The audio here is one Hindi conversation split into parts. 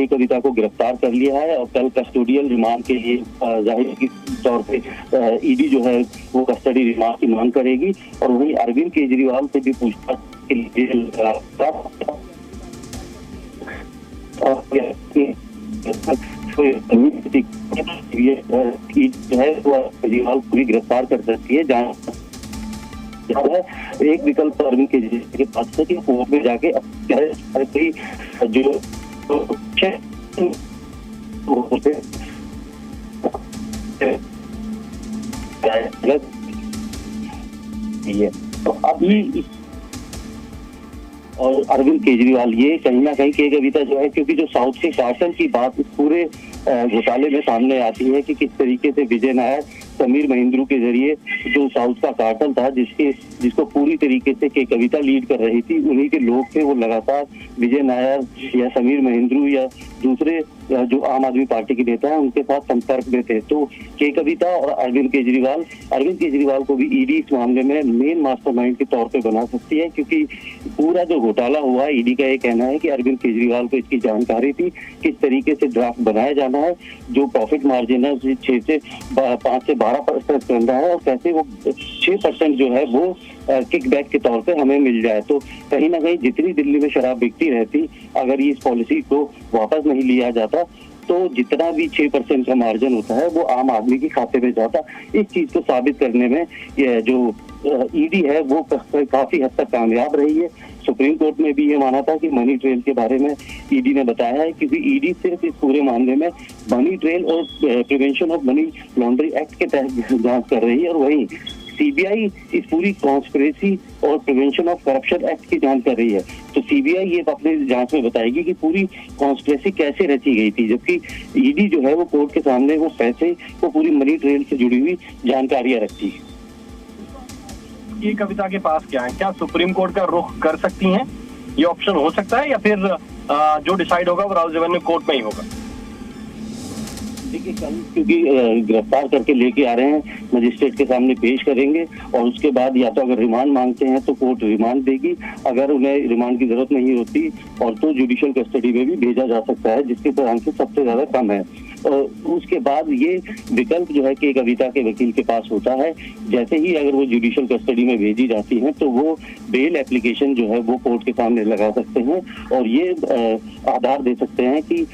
के कविता को गिरफ्तार कर लिया है और कल कस्टोडियल रिमांड के लिए जाहिर के तौर पे ईडी जो है वो कस्टडी रिमांड की मांग करेगी। और वहीं अरविंद केजरीवाल से भी पूछताछ के लिए केजरीवाल को भी गिरफ्तार कर सकती है। जहाँ एक विकल्प अरविंद केजरीवाल के पास है कि कोर्ट में जाके जो तो अभी और अरविंद केजरीवाल ये कहीं ना कहीं के कविता जो है, क्योंकि जो साउथ के शासन की बात इस पूरे घोटाले में सामने आती है कि किस तरीके से विजय नायर समीर महेंद्रू के जरिए जो साउथ का कार्टल था जिसको पूरी तरीके से के कविता लीड कर रही थी, उन्हीं के लोग थे वो लगातार विजय नायर या समीर महेंद्रू या दूसरे जो आम आदमी पार्टी के नेता हैं उनके साथ संपर्क में थे। तो के कविता और अरविंद केजरीवाल को भी ईडी इस मामले में मेन मास्टरमाइंड के तौर पे बना सकती है, क्योंकि पूरा जो घोटाला हुआ ईडी का ये कहना है कि अरविंद केजरीवाल को इसकी जानकारी थी किस तरीके से ड्राफ्ट बनाया जाना है, जो प्रॉफिट मार्जिन है 5 से 12% करना है और कैसे वो 6% जो है वो किकबैक के तौर पे हमें मिल जाए। तो कहीं ना कहीं जितनी दिल्ली में शराब बिकती रहती, अगर ये इस पॉलिसी को वापस नहीं लिया जाता तो जितना भी 6% का मार्जिन होता है वो आम आदमी के खाते में जाता। इस चीज को साबित करने में ये जो ईडी है वो काफी हद तक कामयाब रही है। सुप्रीम कोर्ट में भी ये माना था कि मनी ट्रेल के बारे में ईडी ने बताया है, क्योंकि ईडी सिर्फ इस पूरे मामले में मनी ट्रेल और prevention of money laundering act के तहत जांच कर रही है, और वहीं सीबीआई इस पूरी कॉन्स्पिरेसी और प्रिवेंशन ऑफ करप्शन एक्ट की जांच कर रही है। तो सीबीआई ये अपने जांच में बताएगी कि पूरी कॉन्स्पिरेसी कैसे रची गई थी, जबकि ईडी जो है वो कोर्ट के सामने वो पैसे वो पूरी मनी ट्रेल से जुड़ी हुई जानकारियां रखती है। ये कविता के पास क्या है, क्या सुप्रीम कोर्ट का रुख कर सकती हैं? ये ऑप्शन हो सकता है या फिर जो डिसाइड होगा वो राउज रेवेन्यू कोर्ट में ही होगा? देखिए कल क्योंकि गिरफ्तार करके लेके आ रहे हैं, मजिस्ट्रेट के सामने पेश करेंगे और उसके बाद या तो अगर रिमांड मांगते हैं तो कोर्ट रिमांड देगी, अगर उन्हें रिमांड की जरूरत नहीं होती और तो जुडिशियल कस्टडी में भी भेजा जा सकता है, जिसके चांसेस सबसे ज्यादा कम है। और उसके बाद ये विकल्प जो है कि कविता के वकील के पास होता है, जैसे ही अगर वो जुडिशियल कस्टडी में भेजी जाती है तो वो बेल एप्लीकेशन जो है वो कोर्ट के सामने लगा सकते हैं और ये आधार दे सकते हैं कि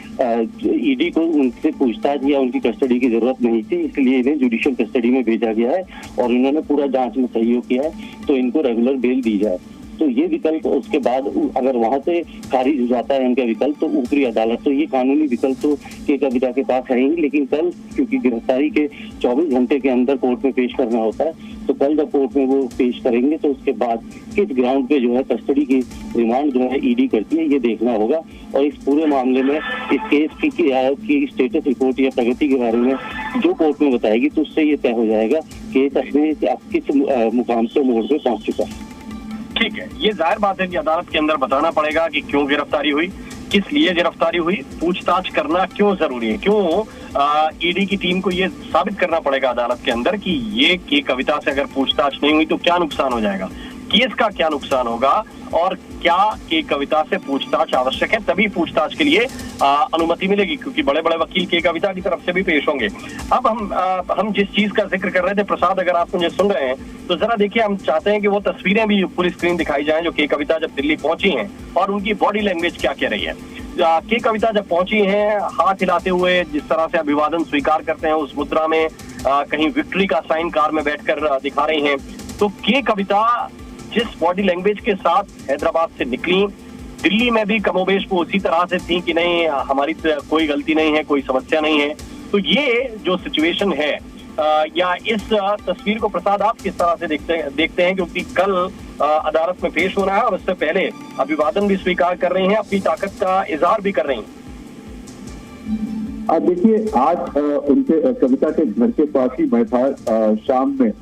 ईडी को उनसे पूछताछ या उनकी कस्टडी की जरूरत नहीं थी, इसलिए इन्हें जुडिशियल कस्टडी में भेजा गया है और इन्होंने पूरा जांच में सहयोग किया है, तो इनको रेगुलर बेल दी जाए। तो ये विकल्प उसके बाद अगर वहां से खारिज हो जाता है इनका विकल्प तो ऊपरी अदालत, तो ये कानूनी विकल्प तो के कविता के पास है ही, लेकिन कल क्योंकि गिरफ्तारी के 24 घंटे के अंदर कोर्ट में पेश करना होता है, तो कल जब कोर्ट में वो पेश करेंगे तो उसके बाद किस ग्राउंड पे जो है कस्टडी की रिमांड जो है ईडी करती है ये देखना होगा। और इस पूरे मामले में इस केस की स्टेटस रिपोर्ट या प्रगति के बारे में जो कोर्ट में बताएगी तो उससे ये तय हो जाएगा केस अपने किस मुकाम से मोड़ पे पहुंच चुका है। ठीक है, ये जाहिर बात है कि अदालत के अंदर बताना पड़ेगा कि क्यों गिरफ्तारी हुई, किस लिए गिरफ्तारी हुई, पूछताछ करना क्यों जरूरी है, क्यों ईडी की टीम को ये साबित करना पड़ेगा अदालत के अंदर कि ये की कविता से अगर पूछताछ नहीं हुई तो क्या नुकसान हो जाएगा, केस का क्या नुकसान होगा और क्या के कविता से पूछताछ आवश्यक है, तभी पूछताछ के लिए अनुमति मिलेगी, क्योंकि बड़े बड़े वकील के कविता की तरफ से भी पेश होंगे। अब हम जिस चीज का जिक्र कर रहे थे प्रसाद, अगर आप मुझे सुन रहे हैं तो जरा देखिए, हम चाहते हैं कि वो तस्वीरें भी पूरी स्क्रीन दिखाई जाएं जो के कविता जब दिल्ली पहुंची हैं और उनकी बॉडी लैंग्वेज क्या कह रही है। के कविता जब पहुंची हैं हाथ हिलाते हुए जिस तरह से अभिवादन स्वीकार करते हैं उस मुद्रा में कहीं विक्ट्री का साइन कार में बैठकर दिखा रही हैं, तो के कविता जिस बॉडी लैंग्वेज के साथ हैदराबाद से निकली, दिल्ली में भी कमोबेश वो उसी तरह से थी कि नहीं हमारी कोई गलती नहीं है, कोई समस्या नहीं है। तो ये जो सिचुएशन है या इस तस्वीर को प्रसाद आप किस तरह से देखते हैं, क्योंकि कल अदालत में पेश होना है और उससे पहले अभिवादन भी स्वीकार कर रही हैं, अपनी ताकत का इजहार भी कर रही हैं। देखिए, आज उनके कविता के घर के पास ही मैं था शाम में,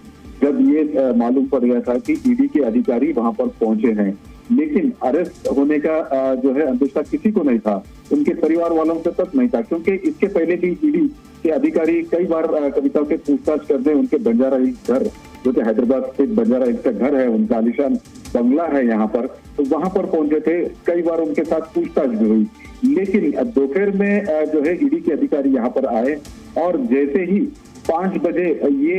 जब ये मालूम पड़ गया था कि ईडी के अधिकारी वहां पर पहुंचे हैं, लेकिन अरेस्ट होने का जो है अंदेशा किसी को नहीं था, उनके परिवार वालों से तक नहीं था, क्योंकि इसके पहले भी ईडी के अधिकारी कई बार कविता के पूछताछ करते हैं। उनके बंजारा हिल्स घर जो कि हैदराबाद स्थित बंजारा हिल्स का घर है, उनका आलिशान बंगला है यहाँ पर, तो वहां पर पहुंचे थे, कई बार उनके साथ पूछताछ भी हुई, लेकिन दोपहर में जो है ईडी के अधिकारी यहाँ पर आए और जैसे ही 5 बजे ये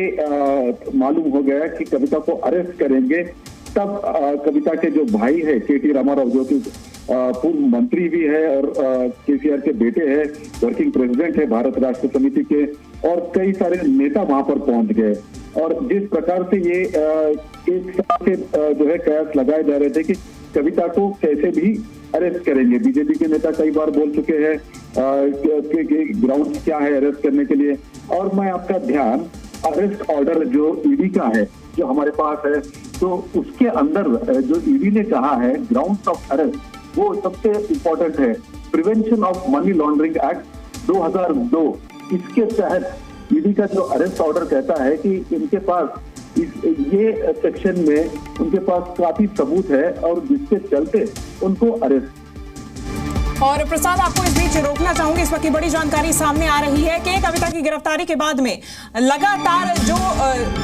मालूम हो गया कि कविता को अरेस्ट करेंगे, तब कविता के जो भाई है केटी रामाराव, जो कि पूर्व मंत्री भी है और केसीआर के बेटे हैं, वर्किंग प्रेसिडेंट है भारत राष्ट्र समिति के, और कई सारे नेता वहां पर पहुंच गए। और जिस प्रकार से ये एक साथ से जो है कयास लगाए जा रहे थे कि कविता को कैसे भी अरेस्ट करेंगे। बीजेपी के नेता कई बार बोल चुके हैं कि ग्राउंड क्या है अरेस्ट करने के लिए। और मैं आपका ध्यान अरेस्ट ऑर्डर जो ईडी का है, जो हमारे पास है, तो उसके अंदर जो ईडी ने कहा है ग्राउंड ऑफ अरेस्ट, वो सबसे इम्पोर्टेंट है prevention of money laundering act 2002। इसके तहत ईडी का जो अरेस्ट ऑर्डर कहता है कि इनके पास ये सेक्शन में उनके पास काफी सबूत है और जिसके चलते उनको अरेस्ट। और प्रसाद, आपको इस बीच रोकना चाहूंगी, इस वक्त की बड़ी जानकारी सामने आ रही है कि कविता की गिरफ्तारी के बाद में लगातार जो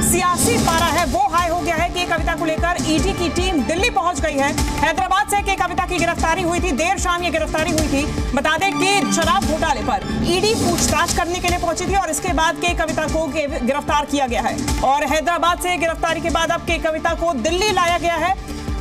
सियासी पारा है वो हाई हो गया है कि कविता को लेकर ईडी की टीम दिल्ली पहुंच गई है। हैदराबाद से कि कविता की गिरफ्तारी हुई थी, देर शाम ये गिरफ्तारी हुई थी। बता दें कि शराब घोटाले पर ईडी पूछताछ करने के लिए पहुंची थी और इसके बाद के कविता को गिरफ्तार किया गया है। और हैदराबाद से गिरफ्तारी के बाद अब के कविता को दिल्ली लाया गया है।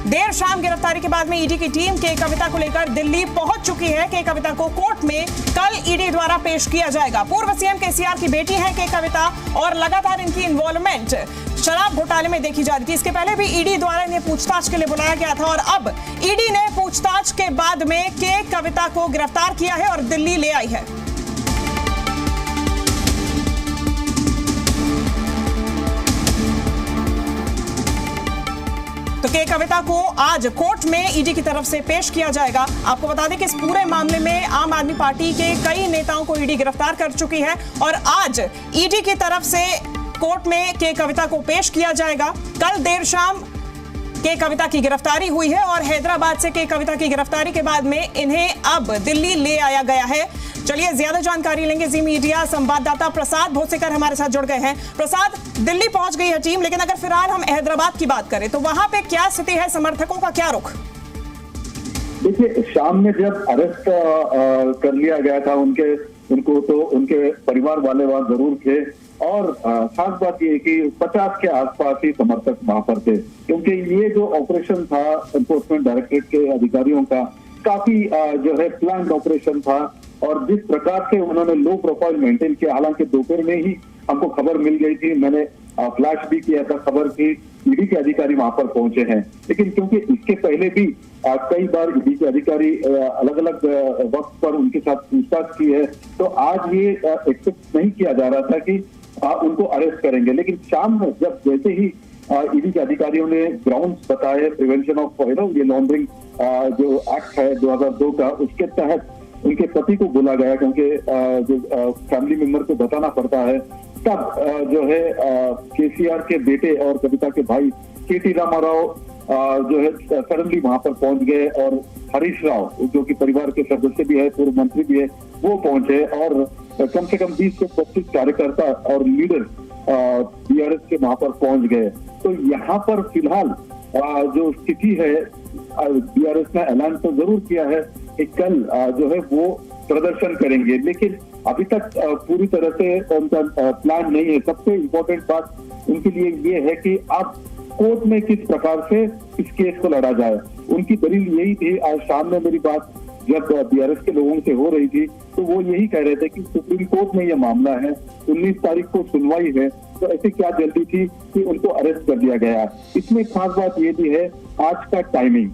देर शाम गिरफ्तारी के बाद में ईडी की टीम के कविता को लेकर दिल्ली पहुंच चुकी है कि कविता को कोर्ट में कल ईडी द्वारा पेश किया जाएगा। पूर्व सीएम केसीआर की बेटी है कि कविता, और लगातार इनकी इन्वॉल्वमेंट शराब घोटाले में देखी जा रही थी। इसके पहले भी ईडी द्वारा इन्हें पूछताछ के लिए बुलाया गया था और अब ईडी ने पूछताछ के बाद में के कविता को गिरफ्तार किया है और दिल्ली ले आई है। तो के कविता को आज कोर्ट में ईडी की तरफ से पेश किया जाएगा। आपको बता दें कि इस पूरे मामले में आम आदमी पार्टी के कई नेताओं को ईडी गिरफ्तार कर चुकी है और आज ईडी की तरफ से कोर्ट में के कविता को पेश किया जाएगा। कल देर शाम के कविता की गिरफ्तारी हुई है और हैदराबाद से के कविता की गिरफ्तारी के बाद में इन्हें अब दिल्ली ले आया गया है। चलिए ज्यादा जानकारी लेंगे। जी मीडिया संवाददाता प्रसाद भोसेकर हमारे साथ जुड़ गए हैं। प्रसाद, दिल्ली पहुंच गई है टीम, लेकिन अगर फिलहाल हम हैदराबाद की बात करें तो वहां पे क्या स्थिति है, समर्थकों का क्या रुख? देखिए, शाम में जब अरेस्ट कर लिया गया था उनको तो उनके परिवार वाले वहां जरूर थे और खास बात ये कि 50 के आसपास ही समर्थक वहां पर थे, क्योंकि ये जो ऑपरेशन था एनफोर्समेंट डायरेक्टरेट के अधिकारियों का काफी जो है प्लान ऑपरेशन था और जिस प्रकार से उन्होंने लो प्रोफाइल मेंटेन किया, हालांकि दोपहर में ही हमको खबर मिल गई थी, मैंने फ्लैश भी किया था खबर की ईडी के अधिकारी वहां पर पहुंचे हैं, लेकिन क्योंकि इसके पहले भी कई बार ईडी के अधिकारी अलग अलग वक्त पर उनके साथ पूछताछ की है, तो आज ये एक्सपेक्ट नहीं किया जा रहा था कि उनको अरेस्ट करेंगे। लेकिन शाम में जब जैसे ही ईडी के अधिकारियों ने ग्राउंड्स बताए प्रिवेंशन ऑफ ये लॉन्ड्रिंग जो एक्ट है 2002 का, उसके तहत उनके पति को बोला गया, क्योंकि जो फैमिली मेंबर को बताना पड़ता है, तब जो है केसीआर के बेटे और कविता के भाई केटी रामाराव जो है सडनली वहां पर पहुंच गए और हरीश राव जो कि परिवार के सदस्य भी है, पूर्व मंत्री भी है, वो पहुंचे और कम से कम 20 से 25 कार्यकर्ता और लीडर बीआरएस के वहां पर पहुंच गए। तो यहाँ पर फिलहाल जो स्थिति है, बीआरएस ने ऐलान तो जरूर किया है कि कल जो है वो प्रदर्शन करेंगे, लेकिन अभी तक पूरी तरह से उनका प्लान नहीं है। सबसे इम्पोर्टेंट बात उनके लिए ये है कि अब कोर्ट में किस प्रकार से इस केस को लड़ा जाए। उनकी दलील यही थी, आज शाम में मेरी बात जब बीआरएस के लोगों से हो रही थी तो वो यही कह रहे थे कि सुप्रीम कोर्ट में यह मामला है, 19 तारीख को सुनवाई है, तो ऐसे क्या जल्दी थी कि उनको अरेस्ट कर दिया गया। इसमें खास बात ये भी है आज का टाइमिंग।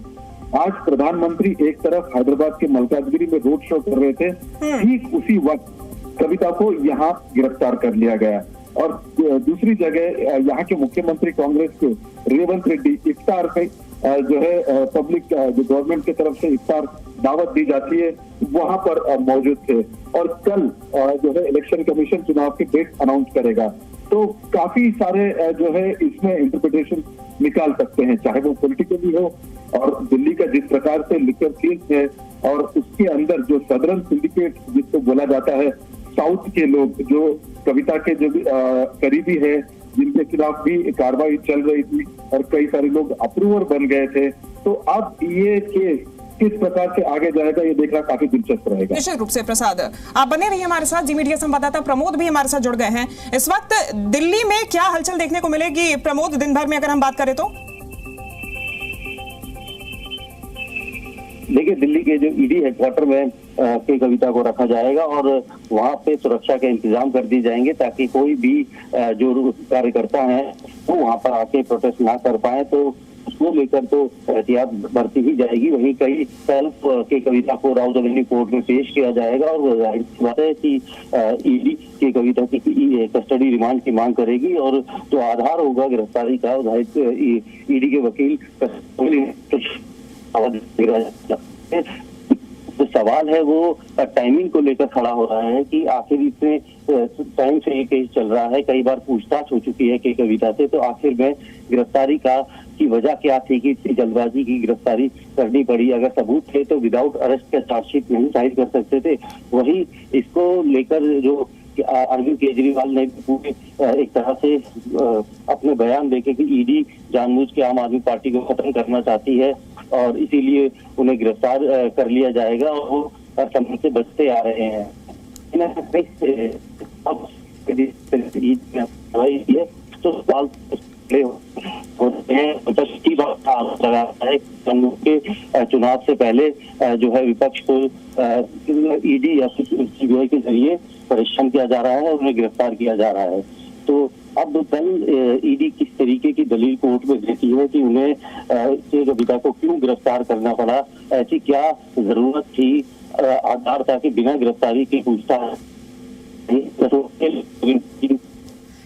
आज प्रधानमंत्री एक तरफ हैदराबाद के मलकाजगिरी में रोड शो कर रहे थे, ठीक उसी वक्त कविता को यहाँ गिरफ्तार कर लिया गया और दूसरी जगह यहाँ के मुख्यमंत्री कांग्रेस के रेवंत रेड्डी इफ्तार पे जो है पब्लिक जो गवर्नमेंट की तरफ से इफ्तार दावत दी जाती है, वहां पर मौजूद थे और कल जो है इलेक्शन कमीशन चुनाव की डेट अनाउंस करेगा। तो काफी सारे जो है इसमें इंटरप्रिटेशन निकाल सकते हैं, चाहे वो पॉलिटिकली हो और दिल्ली का जिस प्रकार से लिकर केस है और उसके अंदर जो सदर्न सिंडिकेट जिसको बोला जाता है, साउथ के लोग जो कविता के जो करीबी है, जिनके खिलाफ भी कार्रवाई चल रही थी और कई सारे लोग अप्रूवर बन गए थे, तो अब ये केस किस प्रकार से आगे जाएगा ये देखना काफी दिलचस्प रहेगा। निश्चित रूप से प्रसाद, आप बने रहिए हमारे साथ। जी मीडिया संवाददाता प्रमोद भी हमारे साथ जुड़ गए हैं। इस वक्त दिल्ली में क्या हलचल देखने को मिलेगी प्रमोद, दिन भर में अगर हम बात करें तो? देखिए, दिल्ली के जो ईडी हेडक्वार्टर में के कविता को रखा जाएगा और वहां पे सुरक्षा के इंतजाम कर दिए जाएंगे ताकि कोई भी जो कार्यकर्ता हैं वो वहां पर आके प्रोटेस्ट ना कर पाए, तो उसको लेकर तो एहतियात बरती ही जाएगी। वहीं कई कल के कविता को राउत एवेन्यू कोर्ट में पेश किया जाएगा और जाहिर सी बात है कि ईडी के कविता की कस्टडी रिमांड की मांग करेगी और जो आधार होगा गिरफ्तारी का ईडी के वकील जो सवाल है वो टाइमिंग को लेकर खड़ा हो रहा है कि आखिर इतने टाइम से ये केस चल रहा है, कई बार पूछताछ हो चुकी है के कविता से, तो आखिर में गिरफ्तारी की वजह क्या थी कि इतनी जल्दबाजी की गिरफ्तारी करनी पड़ी। अगर सबूत थे तो विदाउट अरेस्ट का चार्जशीट नहीं फाइल कर सकते थे। वही इसको लेकर जो अरविंद केजरीवाल ने पूरे एक तरह से अपने बयान देके कि ईडी जानबूझ के आम आदमी पार्टी को खत्म करना चाहती है और इसीलिए उन्हें गिरफ्तार कर लिया जाएगा और वो समय से बचते आ रहे हैं। अब तो सवाल होते हैं, लगा है के चुनाव से पहले जो है विपक्ष को ईडी या सीबीआई के जरिए परेशान किया जा रहा है, उन्हें गिरफ्तार किया जा रहा है। तो अब कल ईडी किस तरीके की दलील कोर्ट में देती है कि उन्हें के कविता को क्यों गिरफ्तार करना पड़ा, ऐसी क्या जरूरत थी, आधार था कि बिना गिरफ्तारी की पूछताछ।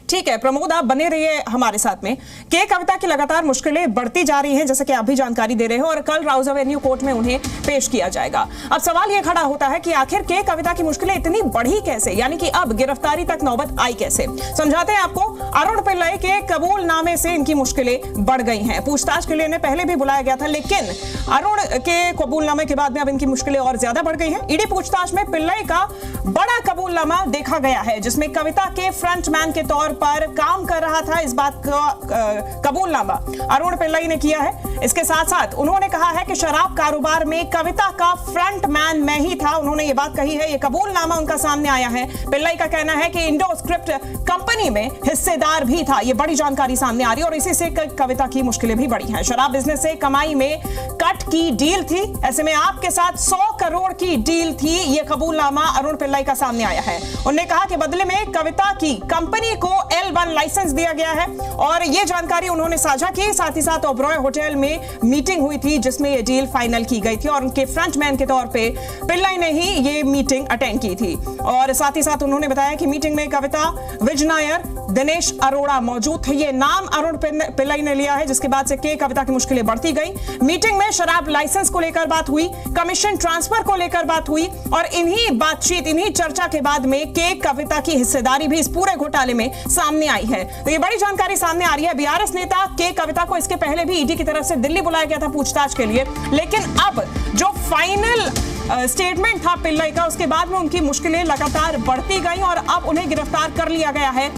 ठीक है प्रमोद, आप बने रहिए हमारे साथ में। के कविता की लगातार मुश्किलें बढ़ती जा रही हैं, जैसे कि आप भी जानकारी दे रहे हो, और कल राउत एवेन्यू कोर्ट में उन्हें पेश किया जाएगा। अब सवाल यह खड़ा होता है कि आखिर के कविता की मुश्किलें इतनी बढ़ी कैसे, यानी कि अब गिरफ्तारी तक नौबत आई कैसे। समझाते हैं आपको। अरुण पिल्लाई के कबूलनामे से इनकी मुश्किलें बढ़ गई हैं। पूछताछ के लिए इन्हें पहले भी बुलाया गया था, लेकिन अरुण के कबूलनामे के बाद में अब इनकी मुश्किलें और ज्यादा बढ़ गई हैं। ईडी पूछताछ में पिल्लाई का बड़ा कबूलनामा देखा गया है, जिसमें कविता के फ्रंटमैन के तौर पर काम कर रहा था, इस बात का कबूलनामा अरुण पिल्लाई ने किया है। इसके साथ साथ उन्होंने कहा है कि शराब कारोबार में कविता का फ्रंटमैन मैं ही था, उन्होंने ये बात कही है। ये कबूलनामा उनका सामने आया है। पिल्लाई का कहना है कि इंडो स्क्रिप्ट कंपनी में हिस्सेदार भी था। ये बड़ी जानकारी सामने आ रही है और इसी से कविता की मुश्किलें भी बढ़ी हैं। शराब बिजनेस से कमाई में कट की डील थी, ऐसे में आपके साथ 100 करोड़ की डील थी। ये कबूलनामा अरुण पिल्लाई का सामने आया है। उन्होंने कहा कि बदले में कविता की कंपनी को L1 लाइसेंस दिया गया है और ये जानकारी उन्होंने साझा की। साथ ही साथ ओबरॉय होटल में मीटिंग हुई थी जिसमें ये डील फाइनल की गई थी और उनके फ्रंटमैन के तौर पे पिल्लाई ने ही ये मीटिंग अटेंड की थी। और साथ ही साथ उन्होंने बताया कि मीटिंग में कविता, विज नायर, दिनेश अरोड़ा मौजूद थे। ये नाम अरुण पिल्लाई ने लिया है, जिसके बाद से के कविता की मुश्किलें बढ़ती गई। मीटिंग में शराब लाइसेंस को लेकर बात हुई, कमीशन ट्रांसफर को लेकर बात हुई और इन्हीं बातचीत, इन्हीं चर्चा के बाद में के कविता की हिस्सेदारी भी इस पूरे घोटाले में सामने आई है। तो ये बड़ी जानकारी सामने आ रही है। बीआरएस नेता के कविता को इसके पहले भी ईडी की तरफ से दिल्ली बुलाया गया था पूछताछ के लिए, लेकिन अब जो फाइनल स्टेटमेंट था पिल्लाई का, उसके बाद में उनकी मुश्किलें लगातार बढ़ती गई और अब उन्हें गिरफ्तार कर लिया गया है।